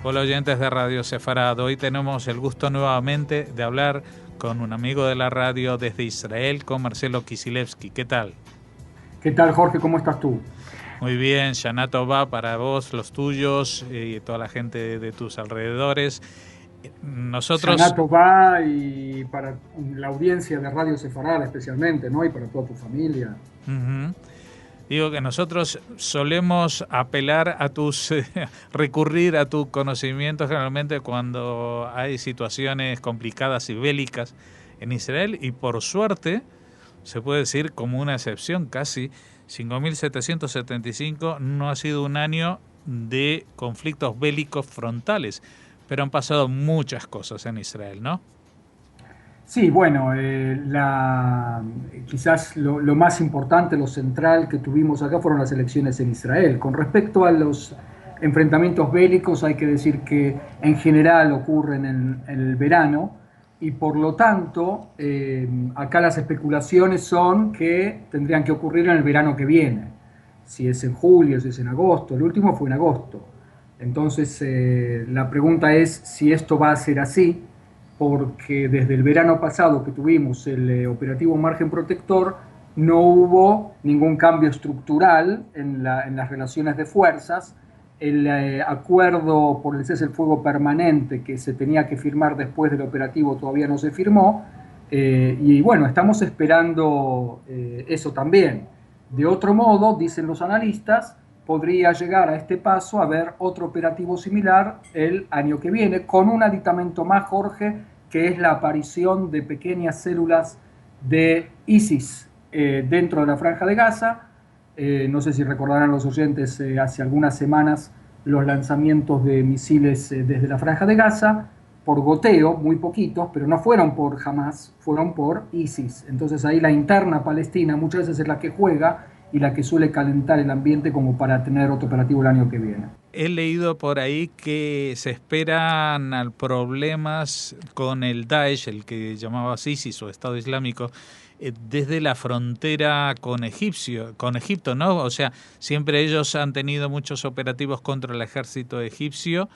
Hola oyentes de Radio Sefarad, hoy tenemos el gusto nuevamente de hablar con un amigo de la radio desde Israel, con Marcelo Kisilevsky. ¿Qué tal? ¿Qué tal, Jorge? ¿Cómo estás tú? Muy bien, Shana Tova para vos, los tuyos y toda la gente de tus alrededores. Shana Nosotros... Tová y para la audiencia de Radio Sefarad especialmente, ¿no? Y para toda tu familia. Digo que nosotros solemos apelar a recurrir a tu conocimiento generalmente cuando hay situaciones complicadas y bélicas en Israel, y por suerte, se puede decir como una excepción casi, 5.775 no ha sido un año de conflictos bélicos frontales, pero han pasado muchas cosas en Israel, ¿no? Sí, bueno, quizás lo más importante, lo central que tuvimos acá fueron las elecciones en Israel. Con respecto a los enfrentamientos bélicos, hay que decir que en general ocurren en el verano y por lo tanto acá las especulaciones son que tendrían que ocurrir en el verano que viene. Si es en julio, si es en agosto. El último fue en agosto. Entonces la pregunta es si esto va a ser así, porque desde el verano pasado que tuvimos el operativo Margen Protector, no hubo ningún cambio estructural en las relaciones de fuerzas. El acuerdo por el cese del fuego permanente que se tenía que firmar después del operativo todavía no se firmó, y bueno, estamos esperando eso también. De otro modo, dicen los analistas, podría llegar a este paso a haber otro operativo similar el año que viene, con un aditamento más, Jorge, que es la aparición de pequeñas células de ISIS dentro de la Franja de Gaza. No sé si recordarán los oyentes hace algunas semanas los lanzamientos de misiles desde la Franja de Gaza, por goteo, muy poquitos, pero no fueron por Hamas, fueron por ISIS. Entonces ahí la interna palestina muchas veces es la que juega y la que suele calentar el ambiente como para tener otro operativo el año que viene. He leído por ahí que se esperan problemas con el Daesh, el que llamaba ISIS o Estado Islámico, desde la frontera con Egipto, ¿no? O sea, siempre ellos han tenido muchos operativos contra el ejército egipcio,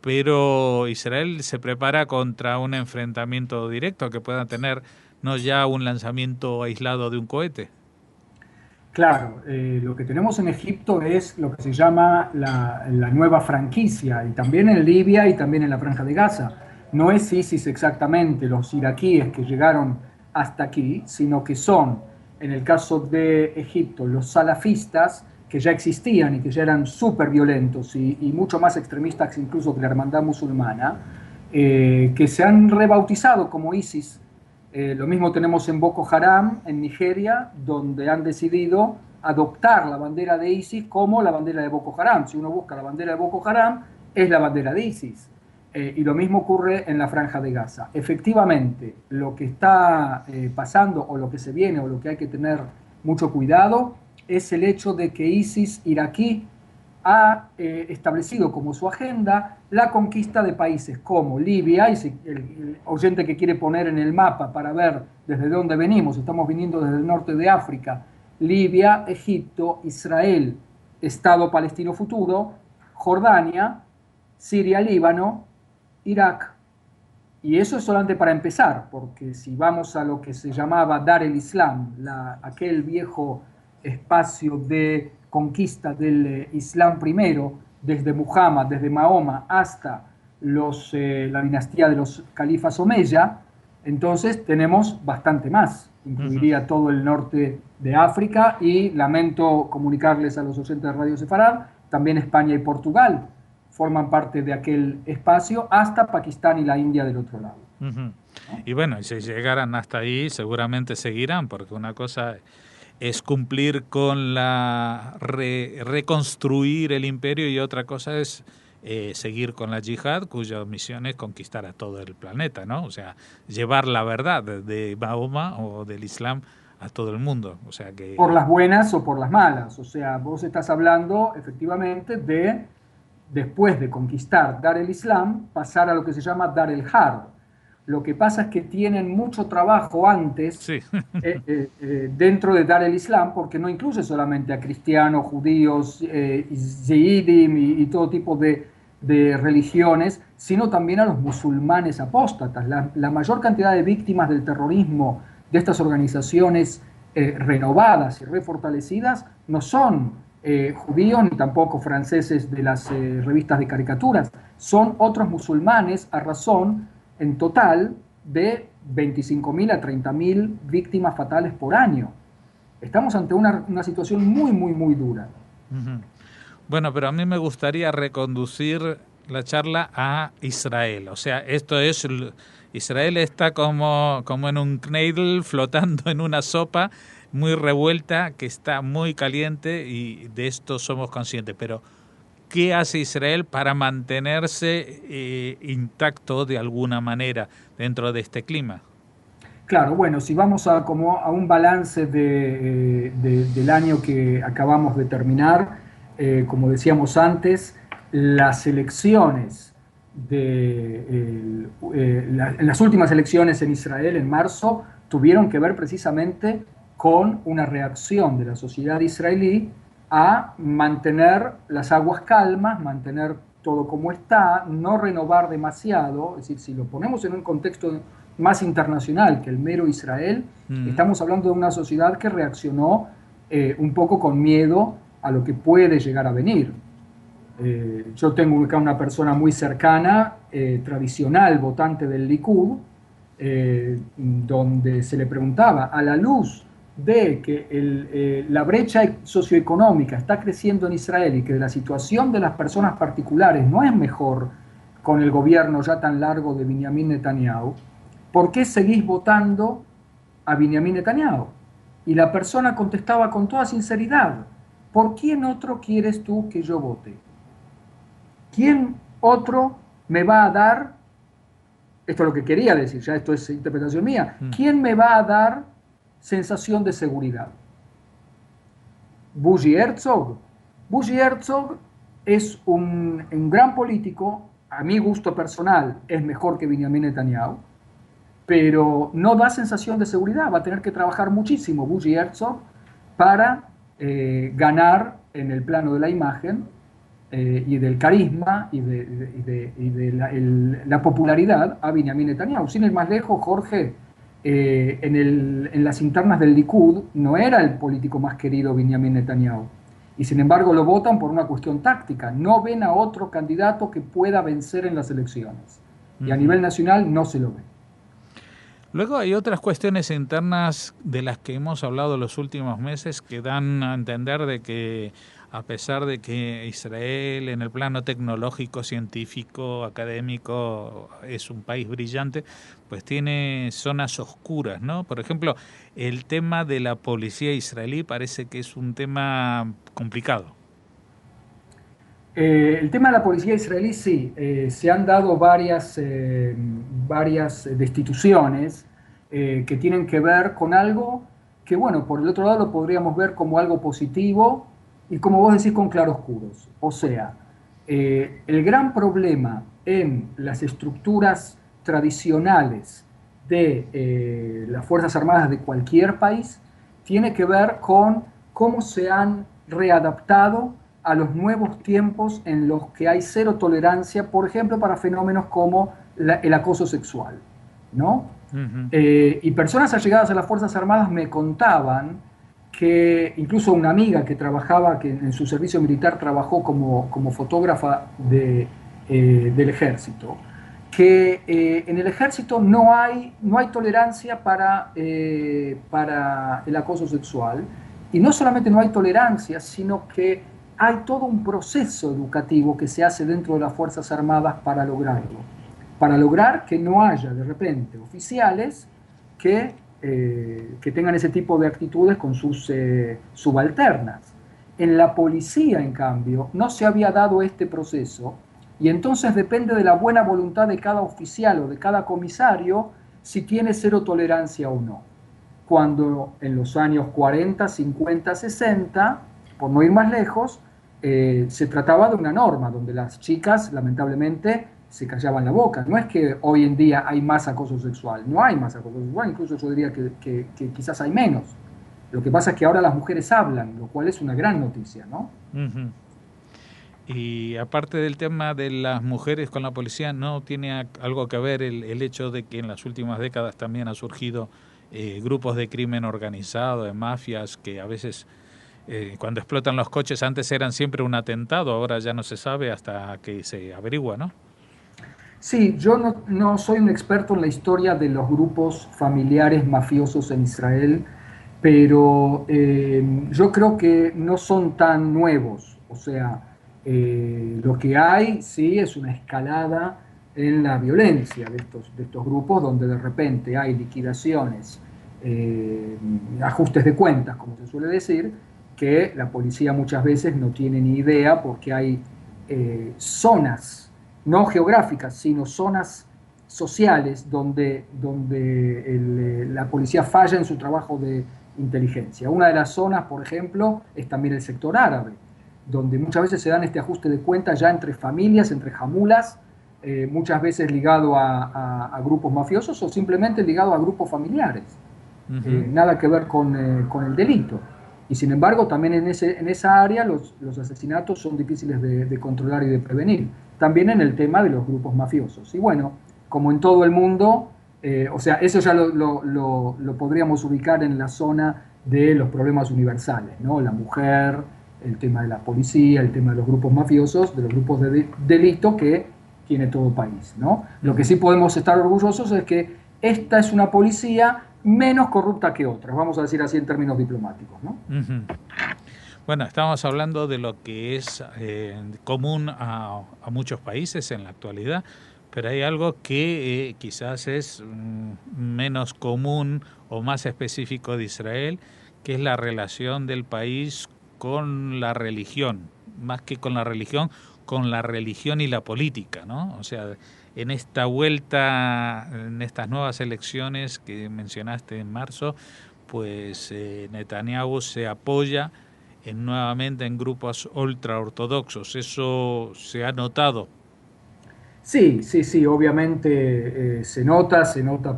pero Israel se prepara contra un enfrentamiento directo que pueda tener no ya un lanzamiento aislado de un cohete. Claro, lo que tenemos en Egipto es lo que se llama la nueva franquicia, y también en Libia y también en la Franja de Gaza. No es ISIS exactamente los iraquíes que llegaron hasta aquí, sino que son, en el caso de Egipto, los salafistas que ya existían y que ya eran súper violentos y mucho más extremistas incluso que la hermandad musulmana, que se han rebautizado como ISIS. Lo mismo tenemos en Boko Haram, en Nigeria, donde han decidido adoptar la bandera de ISIS como la bandera de Boko Haram. Si uno busca la bandera de Boko Haram, es la bandera de ISIS. Y lo mismo ocurre en la Franja de Gaza. Efectivamente, lo que está pasando, o lo que se viene, o lo que hay que tener mucho cuidado, es el hecho de que ISIS iraquí ha establecido como su agenda la conquista de países como Libia, y el oyente que quiere poner en el mapa para ver desde dónde venimos, estamos viniendo desde el norte de África, Libia, Egipto, Israel, Estado palestino futuro, Jordania, Siria, Líbano, Irak. Y eso es solamente para empezar, porque si vamos a lo que se llamaba Dar el Islam, aquel viejo espacio de conquista del Islam primero, desde Muhammad, desde Mahoma hasta la dinastía de los califas Omeya, entonces tenemos bastante más. Incluiría todo el norte de África y, lamento comunicarles a los oyentes de Radio Sefarad, también España y Portugal forman parte de aquel espacio, hasta Pakistán y la India del otro lado. ¿No? Y bueno, si llegaran hasta ahí, seguramente seguirán, porque una cosa es cumplir con reconstruir el imperio, y otra cosa es seguir con la yihad, cuya misión es conquistar a todo el planeta, ¿no? O sea, llevar la verdad de Mahoma o del Islam a todo el mundo. O sea que... Por las buenas o por las malas. O sea, vos estás hablando efectivamente de después de conquistar Dar el Islam, pasar a lo que se llama Dar el Harb. Lo que pasa es que tienen mucho trabajo antes Sí. dentro de Dar el Islam, porque no incluye solamente a cristianos, judíos, yehidim y todo tipo de religiones, sino también a los musulmanes apóstatas. La mayor cantidad de víctimas del terrorismo de estas organizaciones renovadas y refortalecidas no son judíos ni tampoco franceses de las revistas de caricaturas, son otros musulmanes a razón en total de 25.000 a 30.000 víctimas fatales por año. Estamos ante una situación muy, muy, muy dura. Ujú. Bueno, pero a mí me gustaría reconducir la charla a Israel. O sea, esto es, Israel está como en un kneidl flotando en una sopa muy revuelta que está muy caliente y de esto somos conscientes. Pero, ¿qué hace Israel para mantenerse intacto de alguna manera dentro de este clima? Claro, bueno, si vamos a, como a un balance del año que acabamos de terminar, como decíamos antes, las elecciones las últimas elecciones en Israel en marzo tuvieron que ver precisamente con una reacción de la sociedad israelí a mantener las aguas calmas, mantener todo como está, no renovar demasiado. Es decir, si lo ponemos en un contexto más internacional que el mero Israel, estamos hablando de una sociedad que reaccionó un poco con miedo a lo que puede llegar a venir. Yo tengo acá una persona muy cercana, tradicional, votante del Likud, donde se le preguntaba, a la luz de que la brecha socioeconómica está creciendo en Israel y que la situación de las personas particulares no es mejor con el gobierno ya tan largo de Benjamin Netanyahu, ¿por qué seguís votando a Benjamin Netanyahu? Y la persona contestaba con toda sinceridad, ¿por quién otro quieres tú que yo vote? ¿Quién otro me va a dar, esto es lo que quería decir, ya esto es interpretación mía, ¿quién me va a dar sensación de seguridad? Bougie Herzog. Bougie Herzog es un gran político, a mi gusto personal es mejor que Benjamin Netanyahu, pero no da sensación de seguridad, va a tener que trabajar muchísimo Bougie Herzog para ganar en el plano de la imagen y del carisma y de la popularidad a Benjamin Netanyahu. Sin ir más lejos, Jorge, en las internas del Likud no era el político más querido Benjamin Netanyahu. Y sin embargo lo votan por una cuestión táctica. No ven a otro candidato que pueda vencer en las elecciones. Y a nivel nacional no se lo ve. Luego hay otras cuestiones internas de las que hemos hablado los últimos meses que dan a entender de que a pesar de que Israel en el plano tecnológico, científico, académico es un país brillante, pues tiene zonas oscuras, ¿no? Por ejemplo, el tema de la policía israelí parece que es un tema complicado. El tema de la policía israelí, sí, se han dado varias destituciones que tienen que ver con algo que, bueno, por el otro lado lo podríamos ver como algo positivo y como vos decís, con claroscuros. O sea, el gran problema en las estructuras tradicionales de las Fuerzas Armadas de cualquier país tiene que ver con cómo se han readaptado a los nuevos tiempos en los que hay cero tolerancia, por ejemplo, para fenómenos como el acoso sexual, ¿no? Y personas allegadas a las Fuerzas Armadas me contaban que incluso una amiga que trabajaba, que en su servicio militar trabajó como fotógrafa del ejército, que en el ejército no hay tolerancia para el acoso sexual, y no solamente no hay tolerancia, sino que hay todo un proceso educativo que se hace dentro de las Fuerzas Armadas para lograrlo, para lograr que no haya de repente oficiales que tengan ese tipo de actitudes con sus subalternas. En la policía, en cambio, no se había dado este proceso y entonces depende de la buena voluntad de cada oficial o de cada comisario si tiene cero tolerancia o no. Cuando en los años 40, 50, 60, por no ir más lejos, se trataba de una norma donde las chicas, lamentablemente, se callaban la boca. No es que hoy en día hay más acoso sexual, no hay más acoso sexual, incluso yo diría que quizás hay menos. Lo que pasa es que ahora las mujeres hablan, lo cual es una gran noticia, ¿no? Ujú. Y aparte del tema de las mujeres con la policía, ¿no tiene algo que ver el hecho de que en las últimas décadas también ha surgido grupos de crimen organizado, de mafias, que a veces cuando explotan los coches antes eran siempre un atentado, ahora ya no se sabe hasta que se averigua, ¿no? Sí, yo no soy un experto en la historia de los grupos familiares mafiosos en Israel, pero yo creo que no son tan nuevos. O sea, lo que hay sí es una escalada en la violencia de estos grupos, donde de repente hay liquidaciones, eh, ajustes de cuentas, como se suele decir, que la policía muchas veces no tiene ni idea porque hay zonas no geográficas, sino zonas sociales donde la policía falla en su trabajo de inteligencia. Una de las zonas, por ejemplo, es también el sector árabe, donde muchas veces se dan este ajuste de cuentas ya entre familias, entre jamulas, muchas veces ligado a grupos mafiosos o simplemente ligado a grupos familiares. Ujú. Nada que ver con el delito. Y sin embargo, también en esa área los asesinatos son difíciles de controlar y de prevenir. También en el tema de los grupos mafiosos. Y bueno, como en todo el mundo, o sea, eso ya lo podríamos ubicar en la zona de los problemas universales, ¿no? La mujer, el tema de la policía, el tema de los grupos mafiosos, de los grupos de delito que tiene todo país, ¿no? Lo que Ujú. sí podemos estar orgullosos es que esta es una policía menos corrupta que otras, vamos a decir así en términos diplomáticos, ¿no? Ujú. Bueno, estamos hablando de lo que es común a muchos países en la actualidad, pero hay algo que quizás es menos común o más específico de Israel, que es la relación del país con la religión, más que con la religión y la política, ¿no? O sea, en esta vuelta, en estas nuevas elecciones que mencionaste en marzo, pues Netanyahu se apoya nuevamente en grupos ultraortodoxos. Eso se ha notado. Sí, sí, sí, obviamente se nota,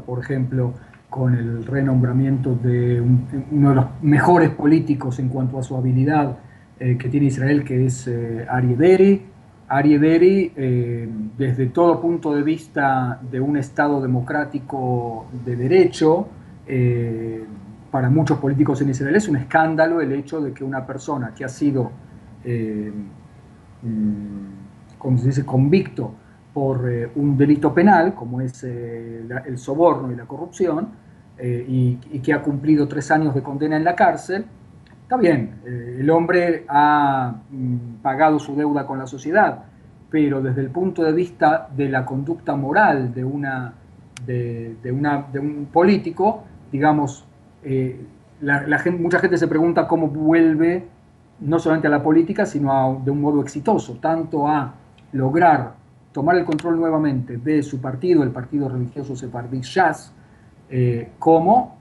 por ejemplo, con el renombramiento de uno de los mejores políticos en cuanto a su habilidad que tiene Israel, que es Arie Deri. Arie Deri, desde todo punto de vista de un Estado democrático de derecho, eh, para muchos políticos en Israel es un escándalo el hecho de que una persona que ha sido, eh, como se dice, convicto por un delito penal, como es el soborno y la corrupción, y que ha cumplido 3 años de condena en la cárcel, está bien, el hombre ha pagado su deuda con la sociedad, pero desde el punto de vista de la conducta moral de un político, digamos, mucha gente se pregunta cómo vuelve no solamente a la política, sino de un modo exitoso, tanto a lograr tomar el control nuevamente de su partido, el partido religioso sefardí Shas, como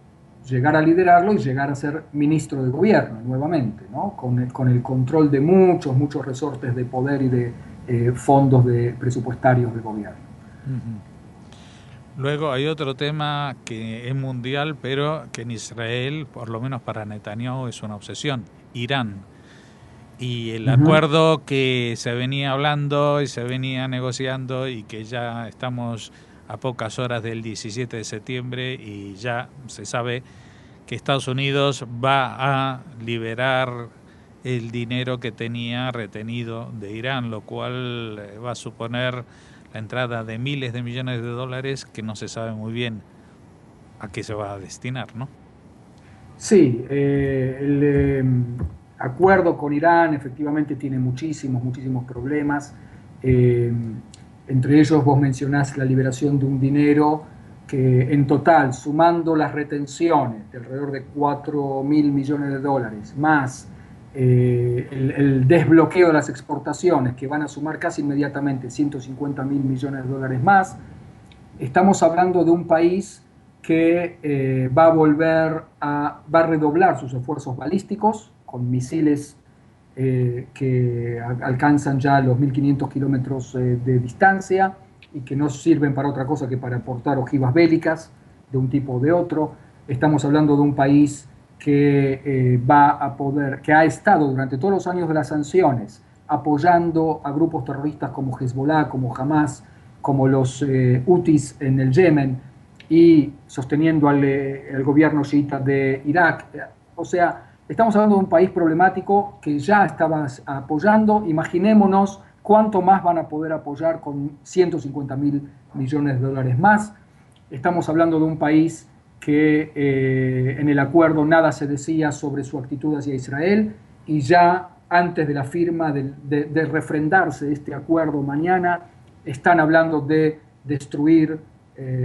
llegar a liderarlo y llegar a ser ministro de gobierno nuevamente, ¿no? Con el control de muchos resortes de poder y de fondos presupuestarios del gobierno. Ujú. Luego hay otro tema que es mundial, pero que en Israel, por lo menos para Netanyahu, es una obsesión: Irán. Y el Uh -huh. acuerdo que se venía hablando y se venía negociando y que ya estamos a pocas horas del 17 de septiembre y ya se sabe que Estados Unidos va a liberar el dinero que tenía retenido de Irán, lo cual va a suponer la entrada de miles de millones de dólares que no se sabe muy bien a qué se va a destinar, ¿no? Sí, el acuerdo con Irán efectivamente tiene muchísimos problemas. Eh, Entre ellos vos mencionás la liberación de un dinero que en total, sumando las retenciones de alrededor de 4.000 millones de dólares, más el desbloqueo de las exportaciones, que van a sumar casi inmediatamente 150.000 millones de dólares más, estamos hablando de un país que va a redoblar sus esfuerzos balísticos con misiles que alcanzan ya los 1.500 kilómetros de distancia y que no sirven para otra cosa que para aportar ojivas bélicas de un tipo o de otro. Estamos hablando de un país que va a poder, que ha estado durante todos los años de las sanciones apoyando a grupos terroristas como Hezbollah, como Hamas, como los Houthis en el Yemen y sosteniendo al gobierno chiita de Irak. O sea, estamos hablando de un país problemático que ya estaba apoyando. Imaginémonos cuánto más van a poder apoyar con 150.000 millones de dólares más. Estamos hablando de un país que en el acuerdo nada se decía sobre su actitud hacia Israel y ya antes de la firma, de refrendarse este acuerdo mañana, están hablando de destruir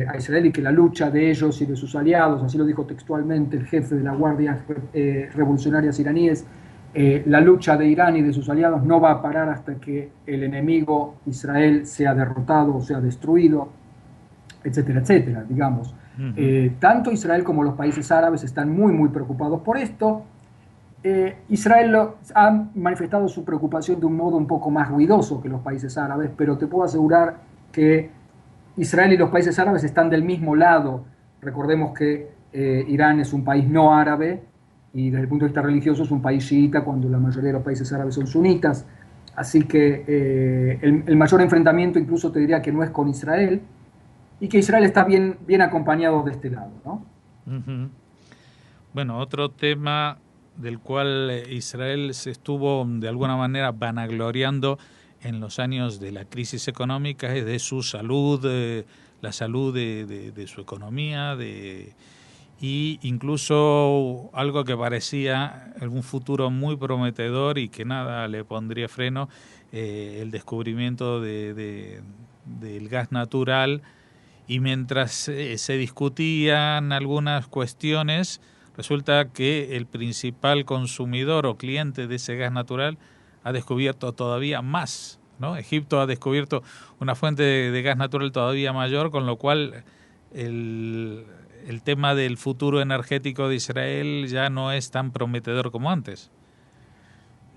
a Israel y que la lucha de ellos y de sus aliados, así lo dijo textualmente el jefe de la Guardia Revolucionarias iraníes, la lucha de Irán y de sus aliados no va a parar hasta que el enemigo Israel sea derrotado o sea destruido, etcétera, etcétera, digamos. Tanto Israel como los países árabes están muy, muy preocupados por esto. Israel ha manifestado su preocupación de un modo un poco más ruidoso que los países árabes, pero te puedo asegurar que Israel y los países árabes están del mismo lado. Recordemos que Irán es un país no árabe y desde el punto de vista religioso es un país chiita cuando la mayoría de los países árabes son sunitas. Así que el mayor enfrentamiento incluso te diría que no es con Israel y que Israel está bien, bien acompañado de este lado, ¿no? Bueno, otro tema del cual Israel se estuvo de alguna manera vanagloriando en los años de la crisis económica es de su salud, la salud de su economía, y incluso algo que parecía un futuro muy prometedor y que nada le pondría freno, el descubrimiento del gas natural. Y mientras se discutían algunas cuestiones, resulta que el principal consumidor o cliente de ese gas natural ha descubierto todavía más, ¿no? Egipto ha descubierto una fuente de gas natural todavía mayor, con lo cual el tema del futuro energético de Israel ya no es tan prometedor como antes.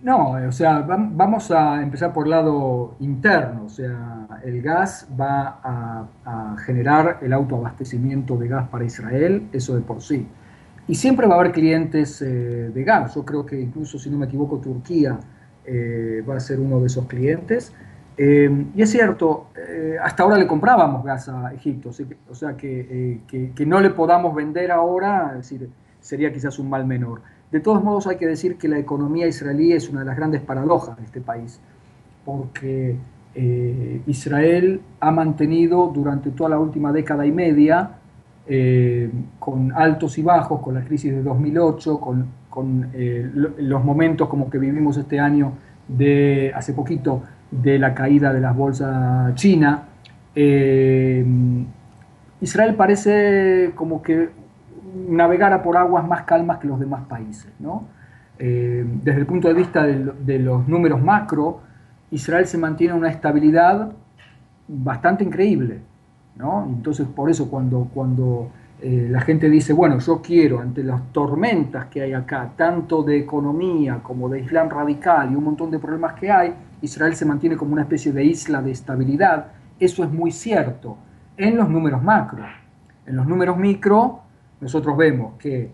No, o sea, vamos a empezar por el lado interno, o sea, el gas va a generar el autoabastecimiento de gas para Israel, eso de por sí. Y siempre va a haber clientes de gas, yo creo que incluso, si no me equivoco, Turquía va a ser uno de esos clientes. Y es cierto, hasta ahora le comprábamos gas a Egipto, o sea que no le podamos vender ahora, es decir, sería quizás un mal menor. De todos modos, hay que decir que la economía israelí es una de las grandes paradojas de este país, porque Israel ha mantenido durante toda la última década y media, con altos y bajos, con la crisis de 2008, con los momentos como que vivimos este año, hace poquito, de la caída de las bolsas china, Israel parece como que navegara por aguas más calmas que los demás países, ¿no? Desde el punto de vista de los números macro, Israel se mantiene una estabilidad bastante increíble, ¿no? Entonces, por eso cuando la gente dice, bueno, yo quiero, ante las tormentas que hay acá, tanto de economía como de Islam radical y un montón de problemas que hay, Israel se mantiene como una especie de isla de estabilidad. Eso es muy cierto en los números macro. En los números micro, nosotros vemos que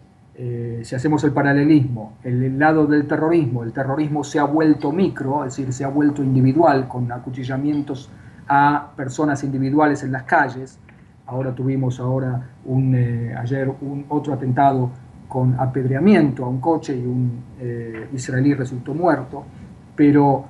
si hacemos el paralelismo, el lado del terrorismo, el terrorismo se ha vuelto micro, es decir, se ha vuelto individual, con acuchillamientos a personas individuales en las calles. Ahora tuvimos ayer otro atentado con apedreamiento a un coche y un israelí resultó muerto, pero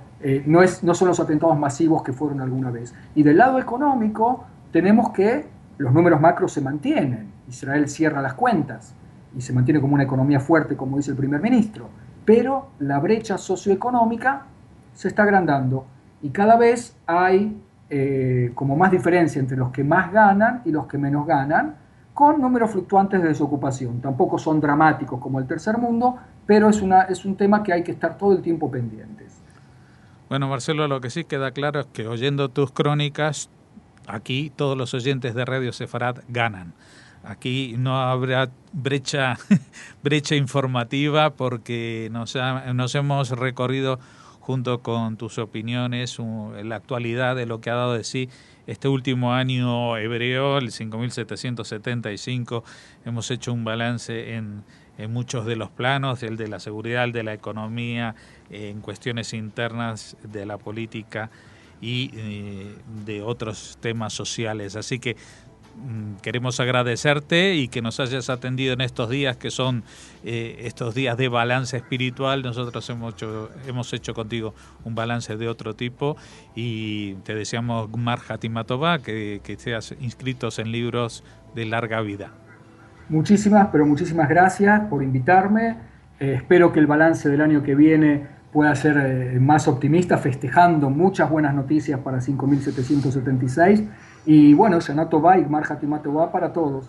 no son los atentados masivos que fueron alguna vez. Y del lado económico tenemos que los números macros se mantienen. Israel cierra las cuentas y se mantiene como una economía fuerte, como dice el primer ministro, pero la brecha socioeconómica se está agrandando y cada vez hay como más diferencia entre los que más ganan y los que menos ganan, con números fluctuantes de desocupación. Tampoco son dramáticos como el tercer mundo, pero es un tema que hay que estar todo el tiempo pendientes. Bueno, Marcelo, lo que sí queda claro es que oyendo tus crónicas, aquí todos los oyentes de Radio Sefarad ganan. aquí no habrá brecha informativa porque nos hemos recorrido junto con tus opiniones la actualidad de lo que ha dado de sí este último año hebreo, el 5775. Hemos hecho un balance en muchos de los planos, el de la seguridad, el de la economía, en cuestiones internas de la política y de otros temas sociales. Así que queremos agradecerte y que nos hayas atendido en estos días que son estos días de balance espiritual. Nosotros hemos hecho contigo un balance de otro tipo y te deseamos Gmar Hatima Tová, que seas inscritos en libros de larga vida. Muchísimas gracias por invitarme. Espero que el balance del año que viene pueda ser más optimista, festejando muchas buenas noticias para 5776. Y bueno, Shana Tová y Gmar Hatima Tová para todos.